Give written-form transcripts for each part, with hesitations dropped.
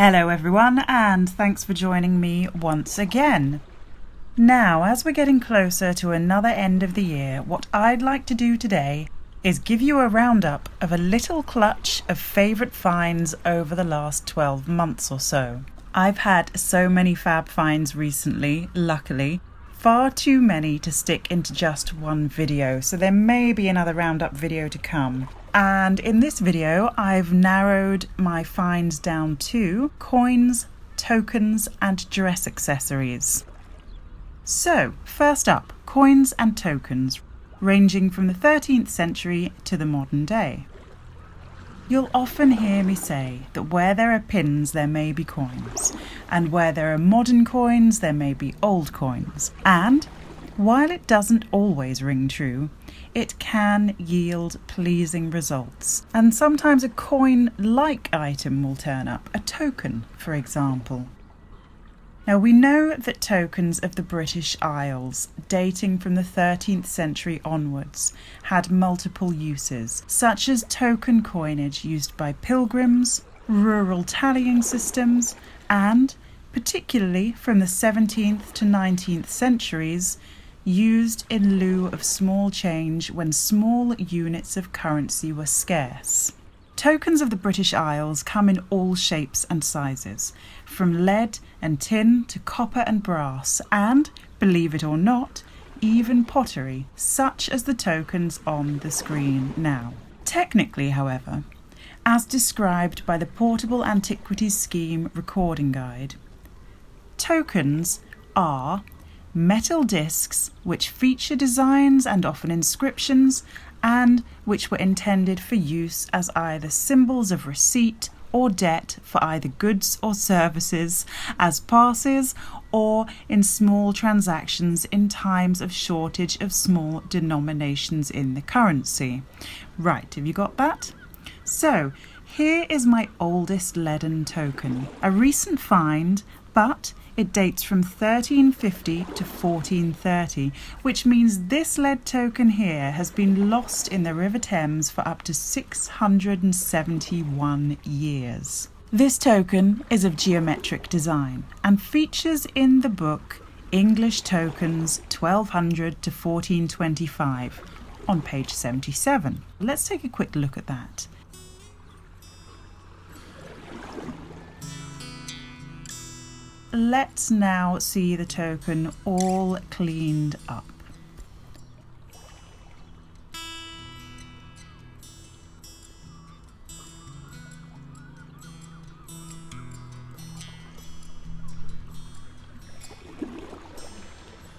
Hello everyone, and thanks for joining me once again. Now, as we're getting closer to another end of the year, what I'd like to do today is give you a roundup of a little clutch of favourite finds over the last 12 months or so. I've had so many fab finds recently, luckily, far too many to stick into just one video, so there may be another roundup video to come. And in this video, I've narrowed my finds down to coins, tokens, and dress accessories. So, first up, coins and tokens, ranging from the 13th century to the modern day. You'll often hear me say that where there are pins, there may be coins, and where there are modern coins, there may be old coins. And while it doesn't always ring true, it can yield pleasing results. And sometimes a coin-like item will turn up, a token, for example. Now, we know that tokens of the British Isles, dating from the 13th century onwards, had multiple uses, such as token coinage used by pilgrims, rural tallying systems, and, particularly from the 17th to 19th centuries, used in lieu of small change when small units of currency were scarce. Tokens of the British Isles come in all shapes and sizes, from lead and tin to copper and brass, and, believe it or not, even pottery, such as the tokens on the screen now. Technically, however, as described by the Portable Antiquities Scheme Recording Guide, tokens are metal discs which feature designs and often inscriptions, and which were intended for use as either symbols of receipt or debt for either goods or services, as passes, or in small transactions in times of shortage of small denominations in the currency. Right, have you got that? So, here is my oldest leaden token, a recent find, but it dates from 1350 to 1430, which means this lead token here has been lost in the River Thames for up to 671 years. This token is of geometric design and features in the book English Tokens 1200 to 1425 on page 77. Let's take a quick look at that. Let's now see the token all cleaned up.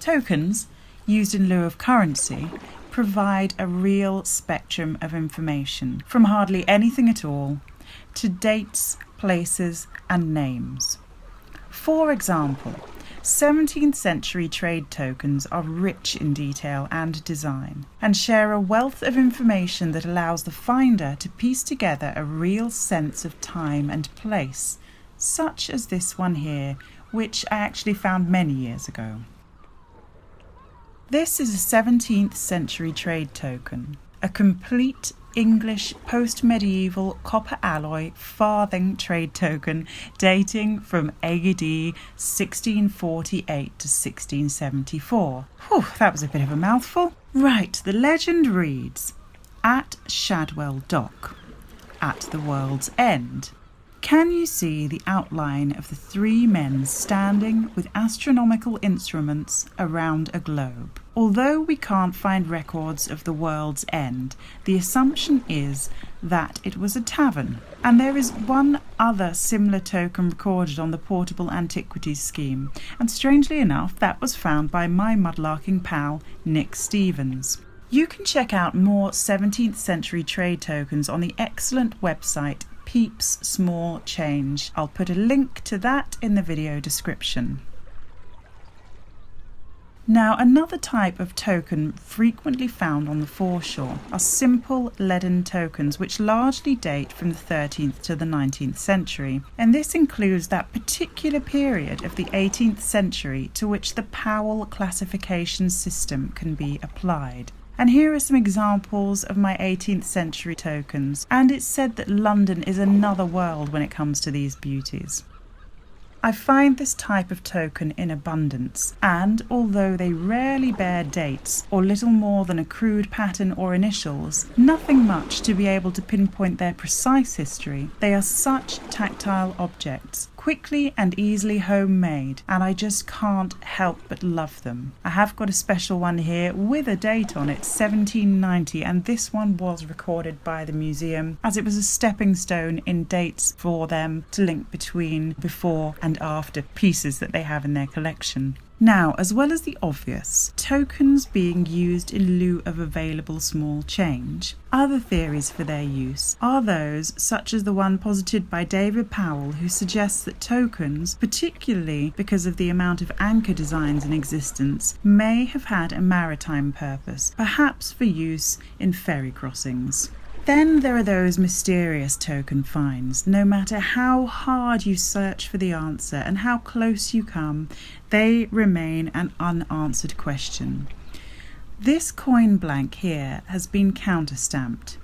Tokens, used in lieu of currency, provide a real spectrum of information, from hardly anything at all to dates, places, and names. For example, 17th century trade tokens are rich in detail and design, and share a wealth of information that allows the finder to piece together a real sense of time and place, such as this one here, which I actually found many years ago. This is a 17th century trade token, a complete English post-medieval copper alloy farthing trade token dating from AD 1648 to 1674. Whew, that was a bit of a mouthful. Right, the legend reads, at Shadwell Dock, at the world's end, can you see the outline of the three men standing with astronomical instruments around a globe? Although we can't find records of the world's end, the assumption is that it was a tavern. And there is one other similar token recorded on the Portable Antiquities Scheme, and strangely enough, that was found by my mudlarking pal, Nick Stevens. You can check out more 17th century trade tokens on the excellent website Peeps Small Change. I'll put a link to that in the video description. Now, another type of token frequently found on the foreshore are simple leaden tokens which largely date from the 13th to the 19th century, and this includes that particular period of the 18th century to which the Powell classification system can be applied. And here are some examples of my 18th century tokens, and it's said that London is another world when it comes to these beauties. I find this type of token in abundance, and although they rarely bear dates or little more than a crude pattern or initials, nothing much to be able to pinpoint their precise history, they are such tactile objects, quickly and easily homemade, and I just can't help but love them. I have got a special one here with a date on it, 1790, and this one was recorded by the museum as it was a stepping stone in dates for them to link between before and after pieces that they have in their collection. Now, as well as the obvious, tokens being used in lieu of available small change, other theories for their use are those such as the one posited by David Powell, who suggests that tokens, particularly because of the amount of anchor designs in existence, may have had a maritime purpose, perhaps for use in ferry crossings. Then there are those mysterious token finds. No matter how hard you search for the answer and how close you come, they remain an unanswered question. This coin blank here has been counterstamped.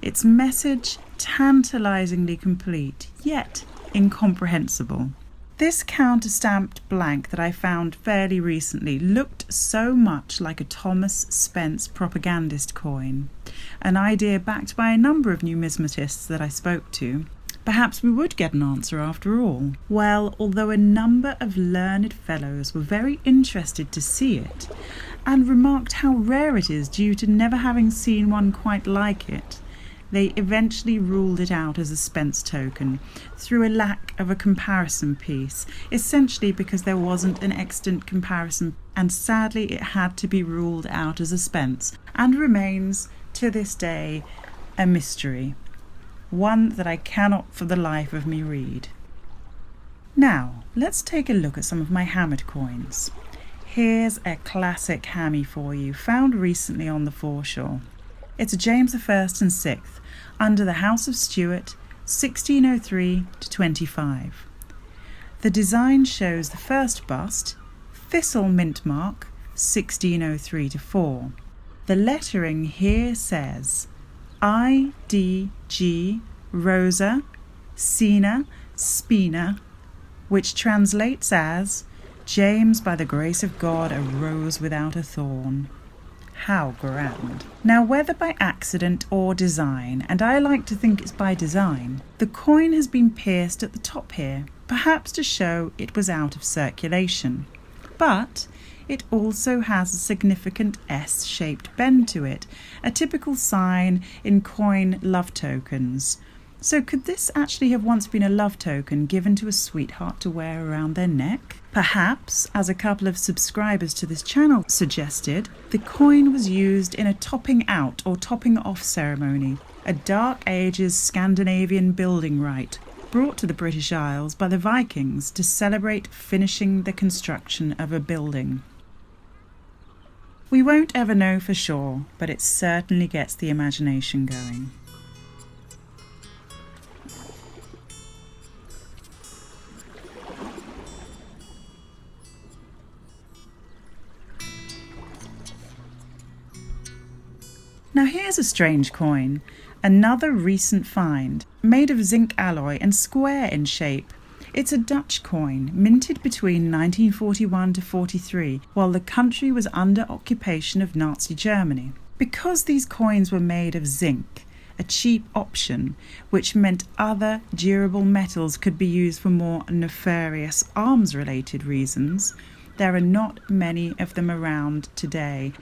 Its message tantalizingly complete, yet incomprehensible. This counterstamped blank that I found fairly recently looked so much like a Thomas Spence propagandist coin, an idea backed by a number of numismatists that I spoke to. Perhaps we would get an answer after all. Well, although a number of learned fellows were very interested to see it, and remarked how rare it is due to never having seen one quite like it, they eventually ruled it out as a Spence token through a lack of a comparison piece, essentially because there wasn't an extant comparison, and sadly it had to be ruled out as a Spence, and remains to this day a mystery, one that I cannot for the life of me read. Now, let's take a look at some of my hammered coins. Here's a classic hammy for you, found recently on the foreshore. It's a James I and VI, under the House of Stuart, 1603 to 25. The design shows the first bust, Thistle mint mark, 1603 to 4. The lettering here says I.D.G. Rosa, Sina, Spina, which translates as James, by the grace of God, arose without a thorn. How grand. Now, whether by accident or design, and I like to think it's by design, the coin has been pierced at the top here, perhaps to show it was out of circulation. But it also has a significant S-shaped bend to it, a typical sign in coin love tokens. So could this actually have once been a love token given to a sweetheart to wear around their neck? Perhaps, as a couple of subscribers to this channel suggested, the coin was used in a topping out or topping off ceremony, a Dark Ages Scandinavian building rite brought to the British Isles by the Vikings to celebrate finishing the construction of a building. We won't ever know for sure, but it certainly gets the imagination going. Now here's a strange coin, another recent find, made of zinc alloy and square in shape. It's a Dutch coin, minted between 1941 to 43, while the country was under occupation of Nazi Germany. Because these coins were made of zinc, a cheap option, which meant other durable metals could be used for more nefarious arms-related reasons, there are not many of them around today.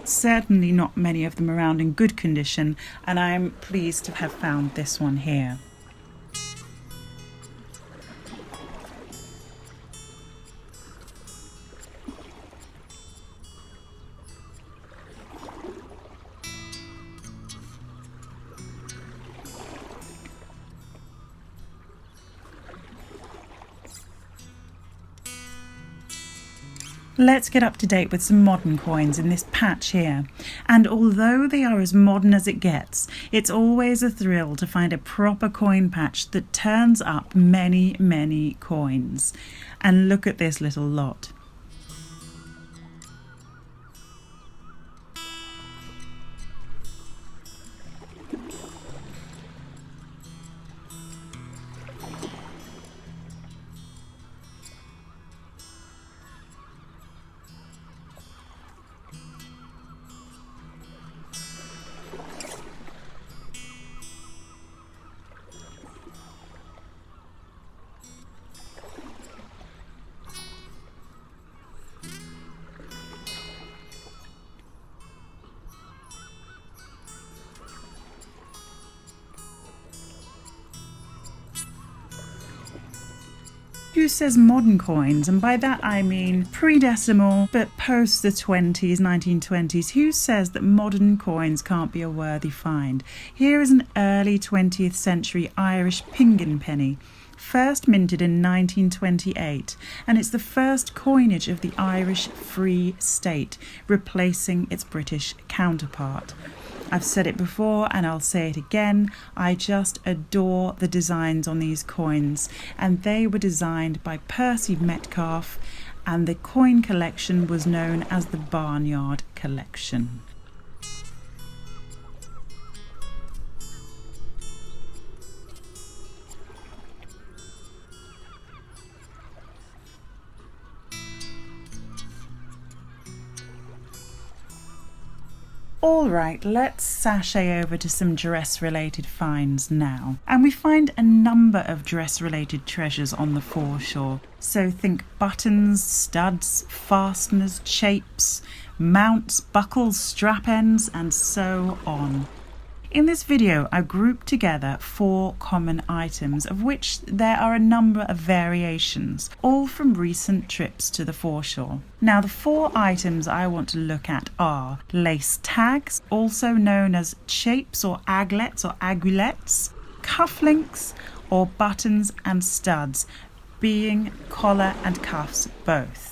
Certainly not many of them around in good condition, and I'm pleased to have found this one here. Let's get up to date with some modern coins in this patch here. And although they are as modern as it gets, it's always a thrill to find a proper coin patch that turns up many, many coins. And look at this little lot. Who says modern coins? And by that I mean pre-decimal, but post the 1920s. Who says that modern coins can't be a worthy find? Here is an early 20th century Irish pingin penny, first minted in 1928, and it's the first coinage of the Irish Free State, replacing its British counterpart. I've said it before and I'll say it again, I just adore the designs on these coins, and they were designed by Percy Metcalfe, and the coin collection was known as the Barnyard Collection. Alright, let's sashay over to some dress-related finds now. And we find a number of dress-related treasures on the foreshore. So think buttons, studs, fasteners, shapes, mounts, buckles, strap ends, and so on. In this video, I grouped together 4 common items, of which there are a number of variations, all from recent trips to the foreshore. Now, the 4 items I want to look at are lace tags, also known as shapes or aglets or aguillettes, cufflinks or buttons and studs, being collar and cuffs both.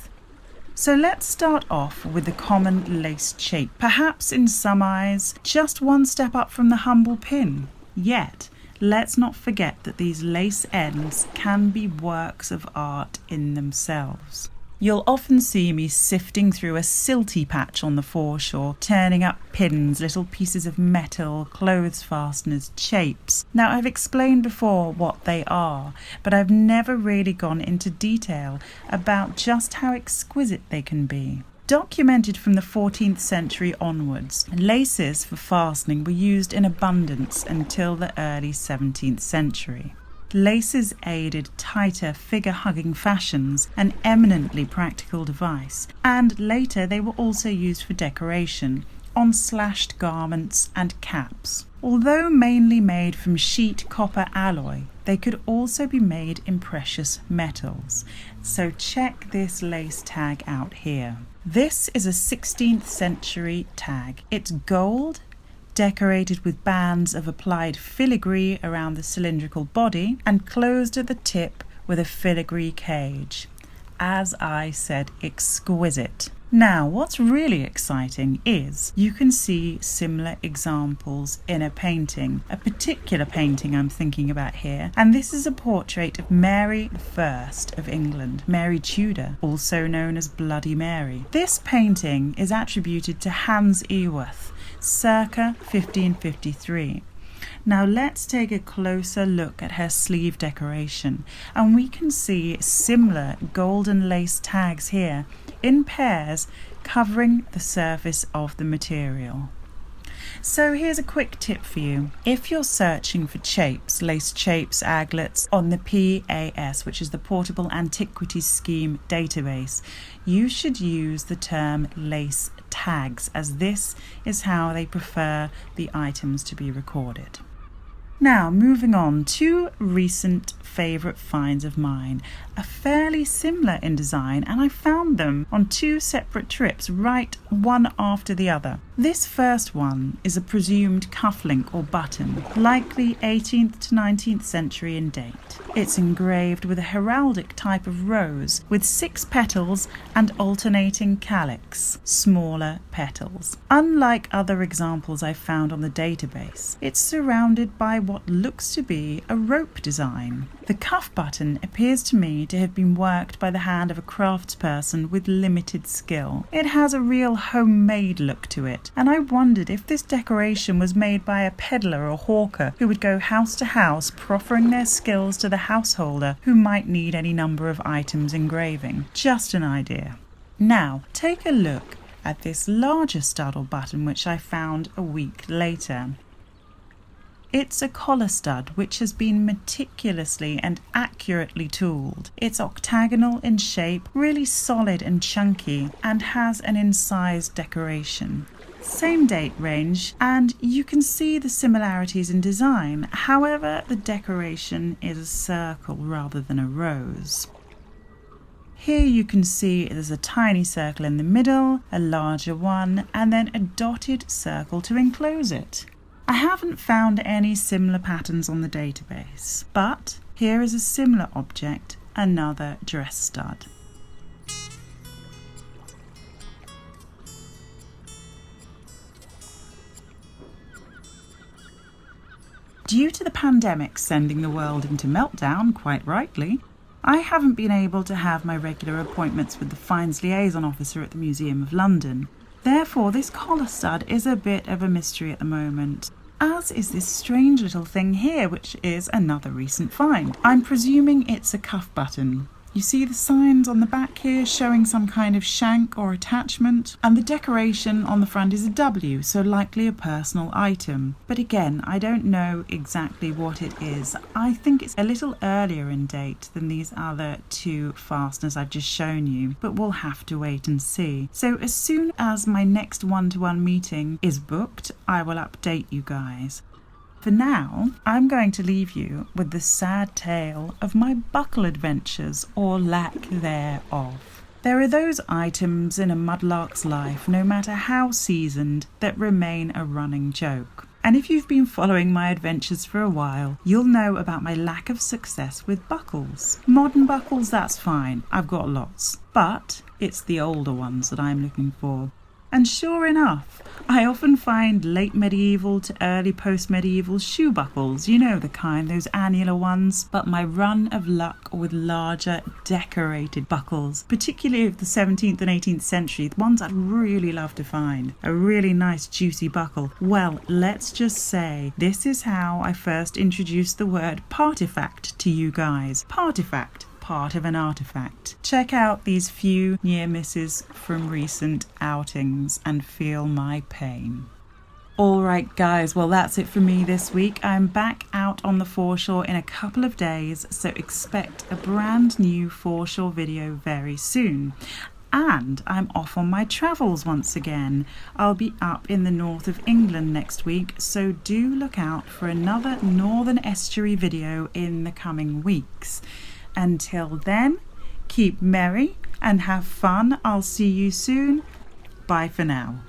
So let's start off with the common laced shape, perhaps in some eyes just one step up from the humble pin. Yet, let's not forget that these lace ends can be works of art in themselves. You'll often see me sifting through a silty patch on the foreshore, turning up pins, little pieces of metal, clothes fasteners, shapes. Now, I've explained before what they are, but I've never really gone into detail about just how exquisite they can be. Documented from the 14th century onwards, laces for fastening were used in abundance until the early 17th century. Laces aided tighter figure-hugging fashions, an eminently practical device, and later they were also used for decoration, on slashed garments and caps. Although mainly made from sheet copper alloy, they could also be made in precious metals. So check this lace tag out here. This is a 16th century tag. It's gold, decorated with bands of applied filigree around the cylindrical body and closed at the tip with a filigree cage. As I said, exquisite. Now, what's really exciting is you can see similar examples in a painting, a particular painting I'm thinking about here, and this is a portrait of Mary I of England, Mary Tudor, also known as Bloody Mary. This painting is attributed to Hans Eworth, circa 1553. Now let's take a closer look at her sleeve decoration, and we can see similar golden lace tags here in pairs covering the surface of the material. So here's a quick tip for you. If you're searching for shapes, laced shapes, aglets on the PAS, which is the Portable Antiquities Scheme database, you should use the term lace tags, as this is how they prefer the items to be recorded. Now, moving on, 2 recent favourite finds of mine are fairly similar in design, and I found them on 2 separate trips, right one after the other. This first one is a presumed cufflink or button, likely 18th to 19th century in date. It's engraved with a heraldic type of rose with 6 petals and alternating calyx, smaller petals. Unlike other examples I found on the database, it's surrounded by what looks to be a rope design. The cuff button appears to me to have been worked by the hand of a craftsperson with limited skill. It has a real homemade look to it, and I wondered if this decoration was made by a peddler or hawker who would go house to house proffering their skills to the householder who might need any number of items engraving. Just an idea. Now, take a look at this larger stud or button which I found a week later. It's a collar stud which has been meticulously and accurately tooled. It's octagonal in shape, really solid and chunky, and has an incised decoration. Same date range, and you can see the similarities in design. However, the decoration is a circle rather than a rose. Here you can see there's a tiny circle in the middle, a larger one, and then a dotted circle to enclose it. I haven't found any similar patterns on the database, but here is a similar object, another dress stud. Due to the pandemic sending the world into meltdown, quite rightly, I haven't been able to have my regular appointments with the Fines Liaison Officer at the Museum of London. Therefore, this collar stud is a bit of a mystery at the moment, as is this strange little thing here, which is another recent find. I'm presuming it's a cuff button. You see the signs on the back here showing some kind of shank or attachment, and the decoration on the front is a W, so likely a personal item. But again, I don't know exactly what it is. I think it's a little earlier in date than these other two fasteners I've just shown you, but we'll have to wait and see. So as soon as my next one-to-one meeting is booked, I will update you guys. For now, I'm going to leave you with the sad tale of my buckle adventures, or lack thereof. There are those items in a mudlark's life, no matter how seasoned, that remain a running joke. And if you've been following my adventures for a while, you'll know about my lack of success with buckles. Modern buckles, that's fine, I've got lots. But it's the older ones that I'm looking for. And sure enough, I often find late medieval to early post-medieval shoe buckles, you know the kind, those annular ones. But my run of luck with larger decorated buckles, particularly of the 17th and 18th century, the ones I'd really love to find, a really nice juicy buckle. Well, let's just say this is how I first introduced the word partifact to you guys. Partifact. Part of an artifact. Check out these few near misses from recent outings and feel my pain. Alright guys, well that's it for me this week. I'm back out on the foreshore in a couple of days, so expect a brand new foreshore video very soon. And I'm off on my travels once again. I'll be up in the north of England next week, so do look out for another Northern Estuary video in the coming weeks. Until then, keep merry and have fun. I'll see you soon. Bye for now.